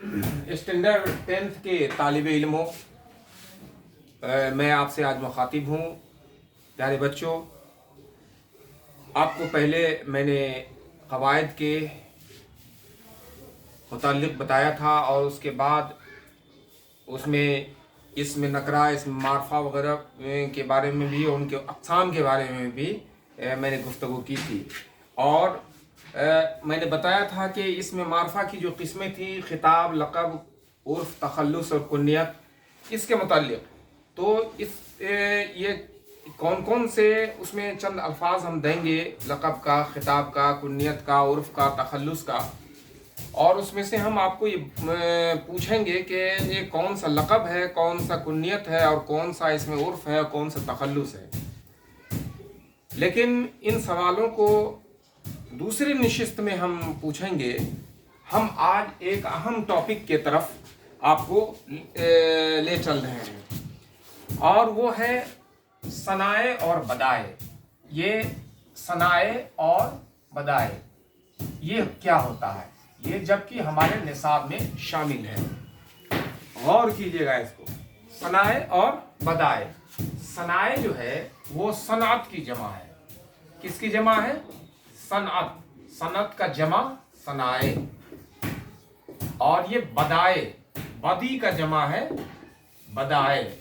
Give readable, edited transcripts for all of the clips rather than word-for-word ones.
Standard 10th के तालिब इल्मों, मैं आपसे आज मुखातिब हूँ। प्यारे बच्चों, आपको पहले मैंने क़वाइद के मुताल्लिक़ बताया था और उसके बाद उसमें इसमें नकरा, इसमें मारफा वगैरह के बारे में भी, उनके अक़साम के बारे में भी मैंने गुफ्तगू की थी। और मैंने बताया था कि इसमें मारफा की जो किस्में थी, ख़िताब, लक़ब, उर्फ़, तख़ल्लुस और कुन्नियत, इसके मुताल्लिक़ तो ये कौन कौन से उसमें चंद अल्फाज हम देंगे, लक़ब का, ख़िताब का, कुन्नियत का, उर्फ़ का, तख़ल्लुस का। और उसमें से हम आपको ये पूछेंगे कि ये कौन सा लक़ब है, कौन सा कुन्नियत है और कौन सा इसमें उर्फ़ है, कौन सा तख़ल्लुस है। लेकिन इन सवालों को दूसरी नशिस्त में हम पूछेंगे। हम आज एक अहम टॉपिक के तरफ आपको ले चल रहे हैं और वो है सनाए और बदाए। ये सनाए और बदाए ये क्या होता है, ये जबकि हमारे निसाब में शामिल है। गौर कीजिएगा इसको, सनाए और बदाए। सनाए जो है वो सनात की जमा है। किसकी जमा है? सनअत। सनअत का जमा सनाए। और ये बदाए, बदी का जमा है बदाए,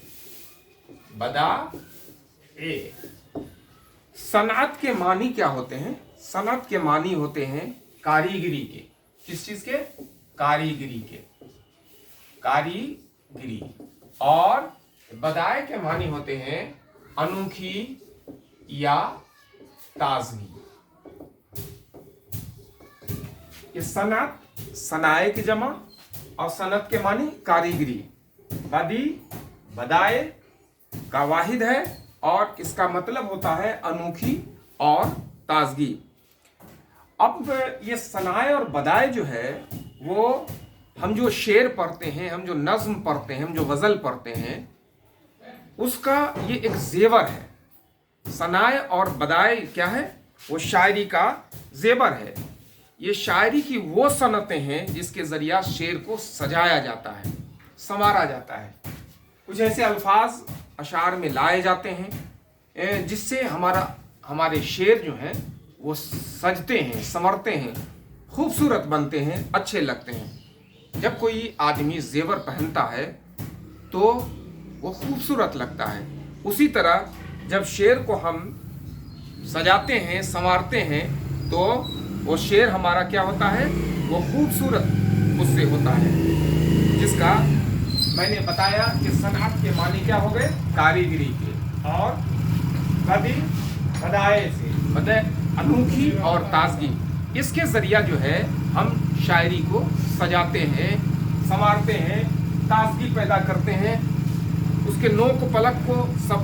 बदा ए। सनअत के मानी क्या होते हैं? सनअत के मानी होते हैं कारीगरी के। किस चीज के? कारीगरी के, कारीगरी। और बदाए के मानी होते हैं अनोखी या ताजगी। ये सनअत, सनाए की जमा और सनअत के मानी कारीगरी। बदी, बदाए का वाहिद है और इसका मतलब होता है अनोखी और ताजगी। अब ये सनाए और बदाए जो है वो हम जो शेर पढ़ते हैं, हम जो नज़्म पढ़ते हैं, हम जो गज़ल पढ़ते हैं, उसका ये एक जेवर है। सनाए और बदाए क्या है? वो शायरी का जेवर है। ये शायरी की वो सनतें हैं जिसके ज़रिया शेर को सजाया जाता है, संवारा जाता है। कुछ ऐसे अल्फाज अशार में लाए जाते हैं जिससे हमारे शेर जो हैं वो सजते हैं, संवरते हैं, खूबसूरत बनते हैं, अच्छे लगते हैं। जब कोई आदमी जेवर पहनता है तो वो खूबसूरत लगता है। उसी तरह जब शेर को हम सजाते हैं, संवारते हैं, तो वो शेर हमारा क्या होता है? वो खूबसूरत उससे होता है। जिसका मैंने बताया कि सनअत के मानी क्या हो गए? कारीगरी के। और बदी, बदाए से, बदाए अनोखी और ताजगी। इसके ज़रिया जो है हम शायरी को सजाते हैं, संवारते हैं, ताजगी पैदा करते हैं, उसके नोक पलक को सब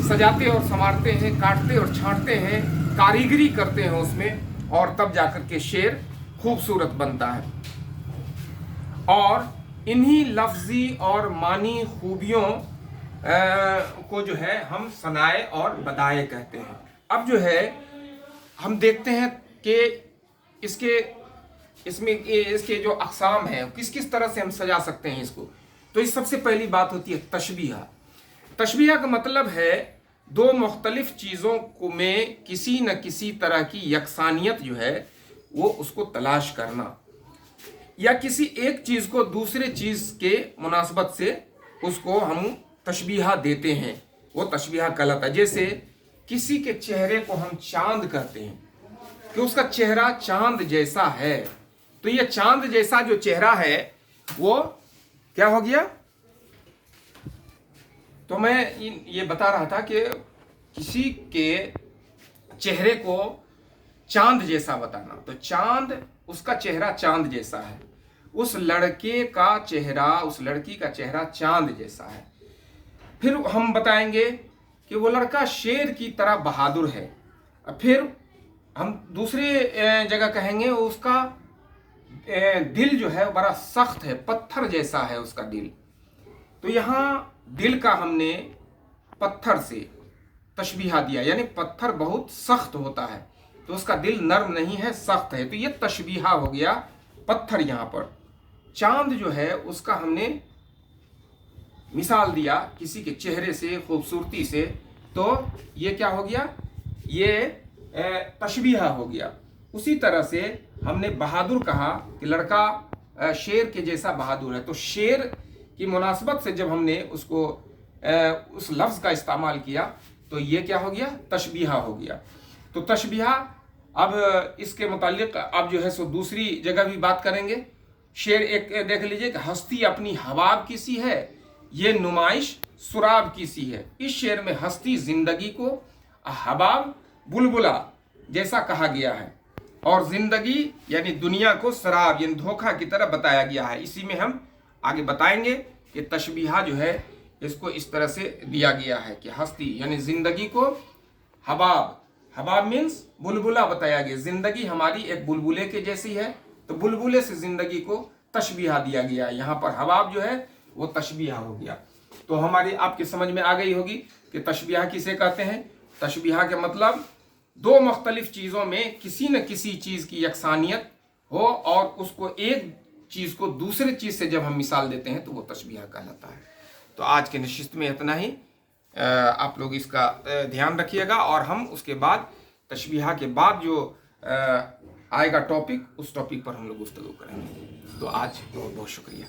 सजाते और संवारते हैं, काटते और छांटते हैं, कारीगरी करते हैं उसमें, और तब जाकर के शेर खूबसूरत बनता है। और इन्हीं लफ्ज़ी और मानी खूबियों को जो है हम सनाए और बदाए कहते हैं। अब जो है हम देखते हैं कि इसके जो अक़साम हैं किस किस तरह से हम सजा सकते हैं इसको। तो इस सबसे पहली बात होती है तशबीहा। तशबीहा का मतलब है दो मुख्तलिफ चीज़ों को में किसी न किसी तरह की यकसानियत जो है वो उसको तलाश करना, या किसी एक चीज़ को दूसरे चीज़ के मुनासबत से उसको हम तशबीहा देते हैं, वो तशबीहा कहलाता है। जैसे किसी के चेहरे को हम चांद कहते हैं कि उसका चेहरा चांद जैसा है, तो ये चांद जैसा जो चेहरा है वो क्या हो गया? तो मैं ये बता रहा था कि किसी के चेहरे को चांद जैसा बताना, तो चांद, उसका चेहरा चांद जैसा है, उस लड़के का चेहरा, उस लड़की का चेहरा चांद जैसा है। फिर हम बताएंगे कि वो लड़का शेर की तरह बहादुर है। फिर हम दूसरी जगह कहेंगे उसका दिल जो है बड़ा सख्त है, पत्थर जैसा है उसका दिल। तो यहाँ दिल का हमने पत्थर से तशबीहा दिया, यानी पत्थर बहुत सख्त होता है तो उसका दिल नर्म नहीं है, सख्त है। तो ये तशबीहा हो गया पत्थर यहाँ पर, चांद जो है उसका हमने मिसाल दिया किसी के चेहरे से, खूबसूरती से, तो ये क्या हो गया, ये तशबीहा हो गया। उसी तरह से हमने बहादुर कहा कि लड़का शेर के जैसा बहादुर है, तो शेर की मुनासबत से जब हमने उसको उस लफ्ज़ का इस्तेमाल किया तो ये क्या हो गया, तशबीहा हो गया। तो तशबीहा, अब इसके मुतालिक अब जो है सो दूसरी जगह भी बात करेंगे। शेर एक देख लीजिए कि हस्ती अपनी हवाब की सी है, ये नुमाइश सुराब की सी है। इस शेर में हस्ती जिंदगी को हबाब बुलबुला जैसा कहा गया है, और जिंदगी यानी दुनिया को शराब यानी धोखा की तरह बताया गया है। इसी में हम आगे बताएंगे कि तशबीहा जो है इसको इस तरह से दिया गया है कि हस्ती यानी जिंदगी को हबाब, हबाब मीन्स बुलबुला बताया गया। जिंदगी हमारी एक बुलबुले के जैसी है, तो बुलबुले से जिंदगी को तशबीहा दिया गया है। यहाँ पर हबाब जो है वो तशबीहा हो गया। तो हमारी आपकी समझ में आ गई होगी कि तशबीहा किसे कहते हैं। तशबीहा के मतलब दो मुख्तलिफ चीज़ों में किसी न किसी चीज़ की यकसानियत हो और उसको एक चीज़ को दूसरे चीज़ से जब हम मिसाल देते हैं तो वो तशबीहा कहलाता है। तो आज के नशिस्त में इतना ही, आप लोग इसका ध्यान रखिएगा, और हम उसके बाद तशबीहा के बाद जो आएगा टॉपिक, उस टॉपिक पर हम लोग गुफ्तगू करेंगे। तो आज बहुत बहुत शुक्रिया।